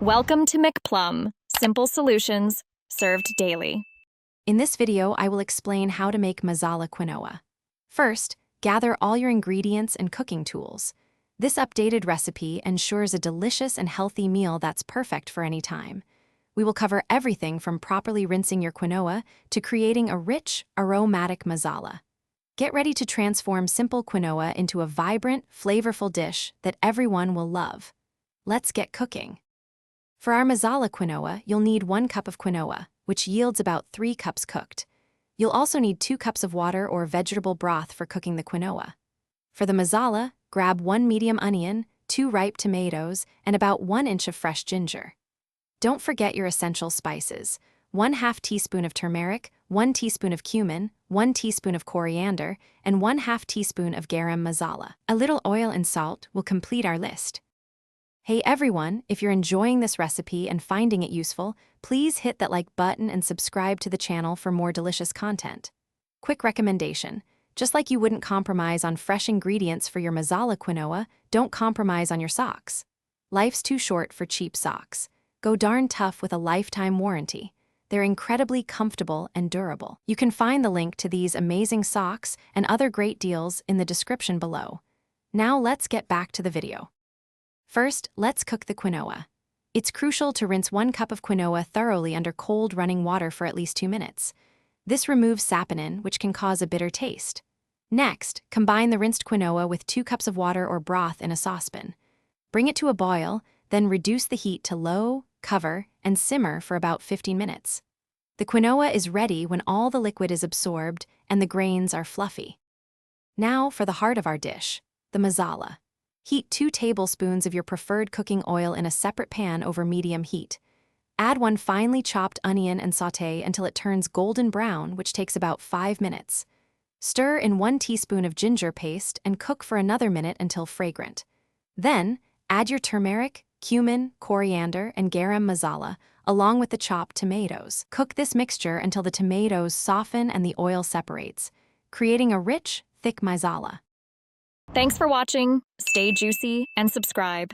Welcome to McPlum, simple solutions served daily. In this video, I will explain how to make Masala Quinoa. First, gather all your ingredients and cooking tools. This updated recipe ensures a delicious and healthy meal that's perfect for any time. We will cover everything from properly rinsing your quinoa to creating a rich, aromatic masala. Get ready to transform simple quinoa into a vibrant, flavorful dish that everyone will love. Let's get cooking. For our Masala quinoa, you'll need 1 cup of quinoa, which yields about 3 cups cooked. You'll also need 2 cups of water or vegetable broth for cooking the quinoa. For the masala, grab 1 medium onion, 2 ripe tomatoes, and about 1 inch of fresh ginger. Don't forget your essential spices: 1/2 teaspoon of turmeric, 1 teaspoon of cumin, 1 teaspoon of coriander, and 1/2 teaspoon of garam masala. A little oil and salt will complete our list. Hey everyone, if you're enjoying this recipe and finding it useful, please hit that like button and subscribe to the channel for more delicious content. Quick recommendation: just like you wouldn't compromise on fresh ingredients for your Masala quinoa, don't compromise on your socks. Life's too short for cheap socks. Go darn tough with a lifetime warranty. They're incredibly comfortable and durable. You can find the link to these amazing socks and other great deals in the description below. Now let's get back to the video. First, let's cook the quinoa. It's crucial to rinse 1 cup of quinoa thoroughly under cold running water for at least 2 minutes. This removes saponin, which can cause a bitter taste. Next, combine the rinsed quinoa with 2 cups of water or broth in a saucepan. Bring it to a boil, then reduce the heat to low, cover, and simmer for about 15 minutes. The quinoa is ready when all the liquid is absorbed and the grains are fluffy. Now for the heart of our dish, the masala. Heat 2 tablespoons of your preferred cooking oil in a separate pan over medium heat. Add 1 finely chopped onion and sauté until it turns golden brown, which takes about 5 minutes. Stir in 1 teaspoon of ginger paste and cook for another minute until fragrant. Then, add your turmeric, cumin, coriander, and garam masala, along with the chopped tomatoes. Cook this mixture until the tomatoes soften and the oil separates, creating a rich, thick masala. Thanks for watching. Stay juicy and subscribe.